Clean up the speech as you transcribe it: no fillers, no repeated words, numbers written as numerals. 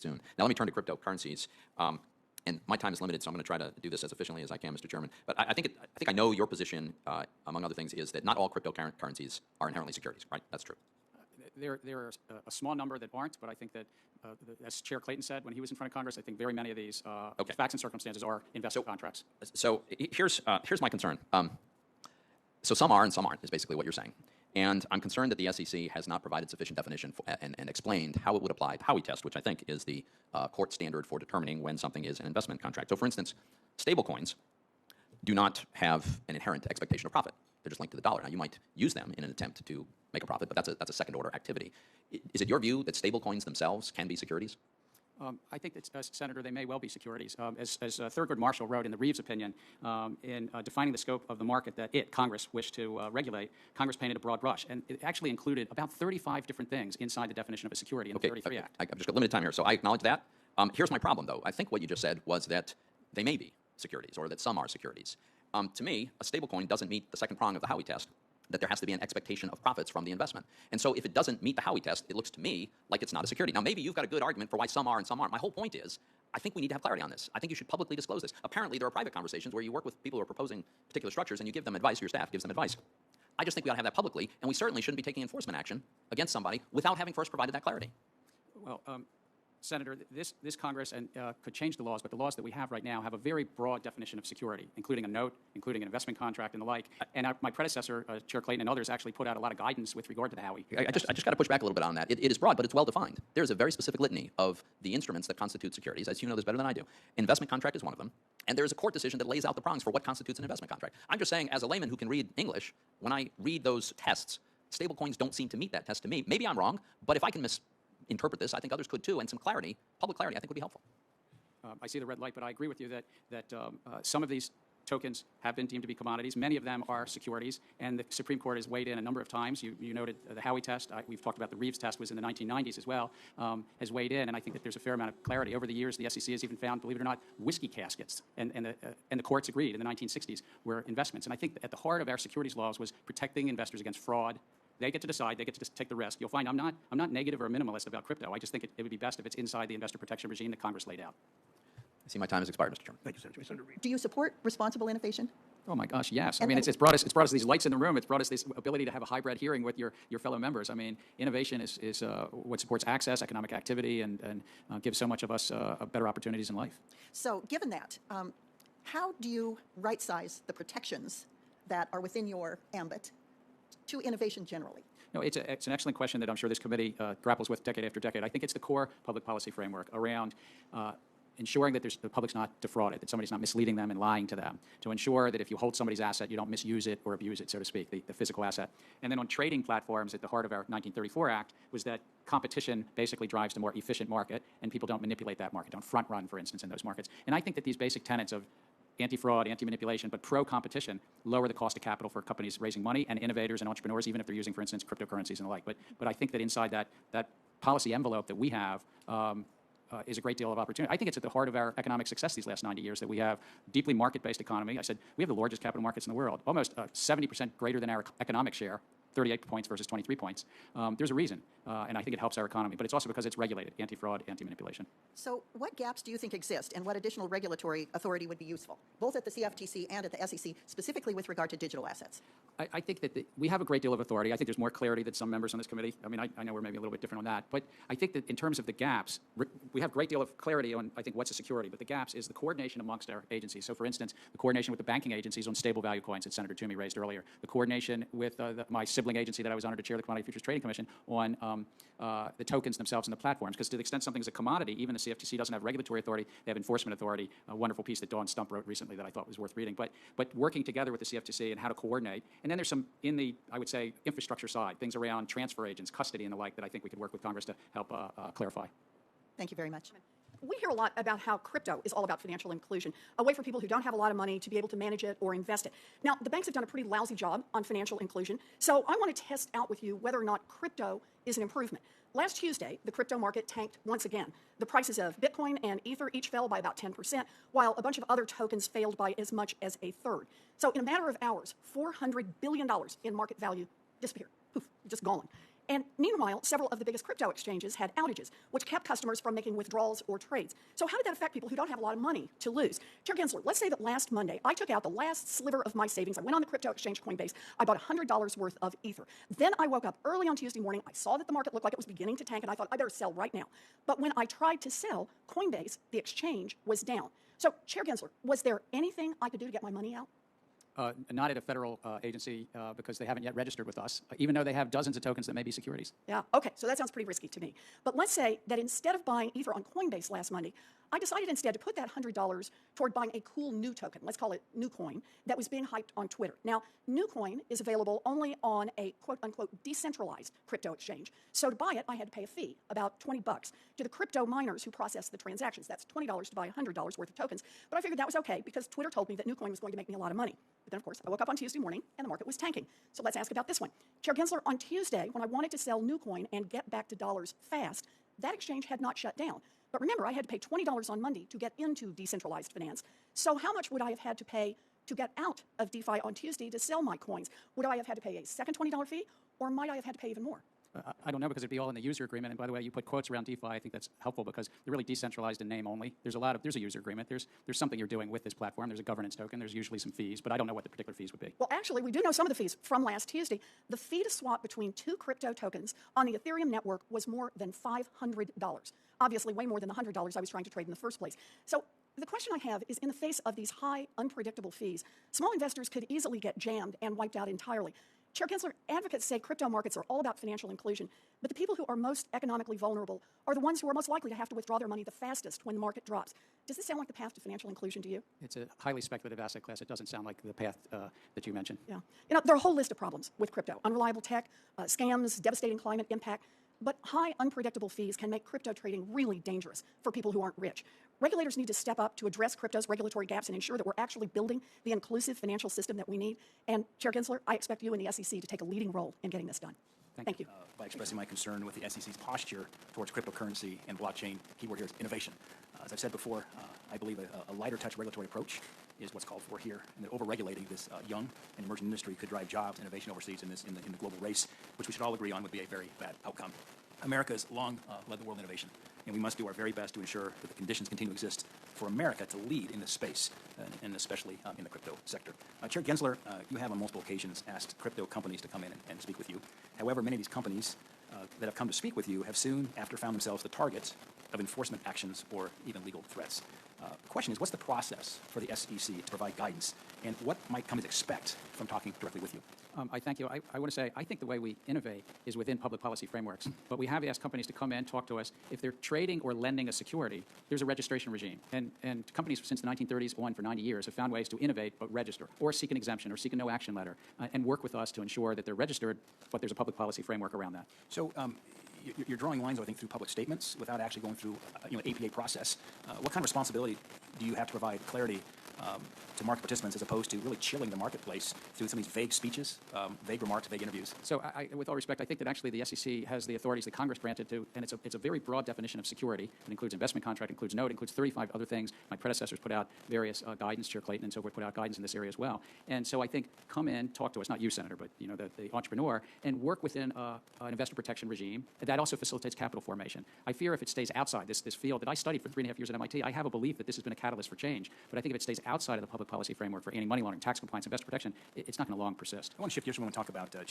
soon. Now let me turn to cryptocurrencies. And my time is limited, so I'm going to try to do this as efficiently as I can, Mr. Chairman. But I think I know your position, among other things, is that not all cryptocurrencies are inherently securities, right? That's true. There are a small number that aren't, but I think that, as Chair Clayton said when he was in front of Congress, I think very many of these facts and circumstances are investment contracts. So here's my concern. So some are and some aren't, is basically what you're saying. And I'm concerned that the SEC has not provided sufficient definition and explained how it would apply the Howey test, which I think is the court standard for determining when something is an investment contract. So for instance, stablecoins do not have an inherent expectation of profit. They're just linked to the dollar. Now, you might use them in an attempt to make a profit, but that's a second-order activity. Is it your view that stablecoins themselves can be securities? I think that, Senator, they may well be securities. As Thurgood Marshall wrote in the Reeves opinion, in defining the scope of the market that Congress, wished to regulate, Congress painted a broad brush. And it actually included about 35 different things inside the definition of a security in the 33 Act. I've just got limited time here, so I acknowledge that. Here's my problem, though. I think what you just said was that they may be securities, or that some are securities. To me, a stablecoin doesn't meet the second prong of the Howey test, that there has to be an expectation of profits from the investment. And so if it doesn't meet the Howey test, it looks to me like it's not a security. Now, maybe you've got a good argument for why some are and some aren't. My whole point is, I think we need to have clarity on this. I think you should publicly disclose this. Apparently, there are private conversations where you work with people who are proposing particular structures and you give them advice, or your staff gives them advice. I just think we ought to have that publicly, and we certainly shouldn't be taking enforcement action against somebody without having first provided that clarity. Well, Senator, this Congress could change the laws, but the laws that we have right now have a very broad definition of security, including a note, including an investment contract, and the like. And my predecessor, Chair Clayton, and others actually put out a lot of guidance with regard to the Howey. I just got to push back a little bit on that. It is broad, but it's well defined. There's a very specific litany of the instruments that constitute securities. As you know this better than I do. Investment contract is one of them. And there's a court decision that lays out the prongs for what constitutes an investment contract. I'm just saying, as a layman who can read English, when I read those tests, stablecoins don't seem to meet that test to me. Maybe I'm wrong, but if I can interpret this, I think others could too, and some clarity, public clarity, I think would be helpful. I see the red light, but I agree with you that some of these tokens have been deemed to be commodities. Many of them are securities, and the Supreme Court has weighed in a number of times. You noted the Howey test. We've talked about the Reeves test was in the 1990s as well, has weighed in, and I think that there's a fair amount of clarity. Over the years, the SEC has even found, believe it or not, whiskey caskets, and the courts agreed in the 1960s were investments. And I think at the heart of our securities laws was protecting investors against fraud. They get to decide. They get to take the risk. You'll find I'm not negative or a minimalist about crypto. I just think it would be best if it's inside the investor protection regime that Congress laid out. I see my time has expired, Mr. Chairman. Thank you, Senator. Do you support responsible innovation? Oh my gosh, yes. I mean, it's brought us these lights in the room. It's brought us this ability to have a hybrid hearing with your fellow members. I mean, innovation is what supports access, economic activity, and gives so much of us better opportunities in life. So, given that, how do you right-size the protections that are within your ambit to innovation generally? No, it's an excellent question that I'm sure this committee grapples with decade after decade. I think it's the core public policy framework around ensuring that the public's not defrauded, that somebody's not misleading them and lying to them, to ensure that if you hold somebody's asset, you don't misuse it or abuse it, so to speak, the physical asset. And then on trading platforms, at the heart of our 1934 Act was that competition basically drives the more efficient market, and people don't manipulate that market, don't front run, for instance, in those markets. And I think that these basic tenets of anti-fraud, anti-manipulation, but pro-competition lower the cost of capital for companies raising money and innovators and entrepreneurs, even if they're using, for instance, cryptocurrencies and the like. But I think that inside that policy envelope that we have is a great deal of opportunity. I think it's at the heart of our economic success these last 90 years that we have deeply market-based economy. I said we have the largest capital markets in the world, almost 70% greater than our economic share. 38 points versus 23 points. There's a reason, and I think it helps our economy, but it's also because it's regulated, anti-fraud, anti-manipulation. So what gaps do you think exist, and what additional regulatory authority would be useful, both at the CFTC and at the SEC, specifically with regard to digital assets? I think that we have a great deal of authority. I think there's more clarity than some members on this committee. I mean, I know we're maybe a little bit different on that, but I think that in terms of the gaps, we have a great deal of clarity on, I think, what's a security, but the gaps is the coordination amongst our agencies. So, for instance, the coordination with the banking agencies on stable value coins that Senator Toomey raised earlier, the coordination with my sibling agency that I was honored to chair, the Commodity Futures Trading Commission, on the tokens themselves and the platforms, because to the extent something is a commodity, even the CFTC doesn't have regulatory authority, they have enforcement authority, a wonderful piece that Dawn Stump wrote recently that I thought was worth reading, but working together with the CFTC and how to coordinate. And then there's some, in the, I would say, infrastructure side, things around transfer agents, custody and the like that I think we could work with Congress to help clarify. Thank you very much. We hear a lot about how crypto is all about financial inclusion, a way for people who don't have a lot of money to be able to manage it or invest it. Now, the banks have done a pretty lousy job on financial inclusion, so I want to test out with you whether or not crypto is an improvement. Last Tuesday, the crypto market tanked once again. The prices of Bitcoin and Ether each fell by about 10%, while a bunch of other tokens failed by as much as a third. So in a matter of hours, $400 billion in market value disappeared. Poof, just gone. And meanwhile, several of the biggest crypto exchanges had outages, which kept customers from making withdrawals or trades. So how did that affect people who don't have a lot of money to lose? Chair Gensler, let's say that last Monday, I took out the last sliver of my savings. I went on the crypto exchange Coinbase. I bought $100 worth of Ether. Then I woke up early on Tuesday morning. I saw that the market looked like it was beginning to tank, and I thought, I better sell right now. But when I tried to sell, Coinbase, the exchange, was down. So, Chair Gensler, was there anything I could do to get my money out? Not at a federal agency because they haven't yet registered with us, even though they have dozens of tokens that may be securities. Yeah, okay, so that sounds pretty risky to me. But let's say that instead of buying Ether on Coinbase last Monday, I decided instead to put that $100 toward buying a cool new token, let's call it NewCoin, that was being hyped on Twitter. Now, NewCoin is available only on a quote-unquote decentralized crypto exchange. So to buy it, I had to pay a fee, about $20, to the crypto miners who process the transactions. That's $20 to buy $100 worth of tokens. But I figured that was okay because Twitter told me that NewCoin was going to make me a lot of money. But then, of course, I woke up on Tuesday morning and the market was tanking. So let's ask about this one. Chair Gensler, on Tuesday, when I wanted to sell NewCoin and get back to dollars fast, that exchange had not shut down. But remember, I had to pay $20 on Monday to get into decentralized finance. So how much would I have had to pay to get out of DeFi on Tuesday to sell my coins? Would I have had to pay a second $20 fee, or might I have had to pay even more? I don't know because it'd be all in the user agreement. And by the way, you put quotes around DeFi. I think that's helpful because they're really decentralized in name only. There's a user agreement. There's something you're doing with this platform. There's a governance token. There's usually some fees, but I don't know what the particular fees would be. Well, actually, we do know some of the fees from last Tuesday. The fee to swap between two crypto tokens on the Ethereum network was more than $500. Obviously, way more than the $100 I was trying to trade in the first place. So the question I have is, in the face of these high, unpredictable fees, small investors could easily get jammed and wiped out entirely. Chair Gensler, advocates say crypto markets are all about financial inclusion, but the people who are most economically vulnerable are the ones who are most likely to have to withdraw their money the fastest when the market drops. Does this sound like the path to financial inclusion to you? It's a highly speculative asset class. It doesn't sound like the path that you mentioned. Yeah. You know, there are a whole list of problems with crypto. Unreliable tech, scams, devastating climate impact. But high, unpredictable fees can make crypto trading really dangerous for people who aren't rich. Regulators need to step up to address crypto's regulatory gaps and ensure that we're actually building the inclusive financial system that we need. And, Chair Gensler, I expect you and the SEC to take a leading role in getting this done. Thank you. By expressing my concern with the SEC's posture towards cryptocurrency and blockchain, keyword here is innovation. As I've said before, I believe a lighter touch regulatory approach is what's called for here, and that over-regulating this young and emerging industry could drive jobs and innovation overseas in the global race, which we should all agree on would be a very bad outcome. America has long led the world in innovation, and we must do our very best to ensure that the conditions continue to exist for America to lead in this space, and especially in the crypto sector. Chair Gensler, you have on multiple occasions asked crypto companies to come in and speak with you. However, many of these companies that have come to speak with you have soon after found themselves the target of enforcement actions or even legal threats. The question is, what's the process for the SEC to provide guidance, and what might companies expect from talking directly with you? I thank you. I want to say I think the way we innovate is within public policy frameworks. But we have asked companies to come in, talk to us. If they're trading or lending a security, there's a registration regime. And companies since the 1930s on for 90 years have found ways to innovate but register, or seek an exemption, or seek a no-action letter, and work with us to ensure that they're registered, but there's a public policy framework around that. So you're drawing lines, I think, through public statements without actually going through an APA process. What kind of responsibility do you have to provide clarity to market participants as opposed to really chilling the marketplace through some of these vague speeches, vague remarks, vague interviews? So with all respect, I think that actually the SEC has the authorities that Congress granted to, and it's a very broad definition of security. It includes investment contract, includes note, includes 35 other things. My predecessors put out various guidance, Chair Clayton and so forth put out guidance in this area as well. And so I think come in, talk to us, not you, Senator, but the entrepreneur, and work within an investor protection regime. That also facilitates capital formation. I fear if it stays outside this field that I studied for 3.5 years at MIT, I have a belief that this has been a catalyst for change. But I think if it stays outside of the public policy framework for anti-money laundering, tax compliance, investor protection, it's not going to long persist. I want to shift gears. We want to talk about China.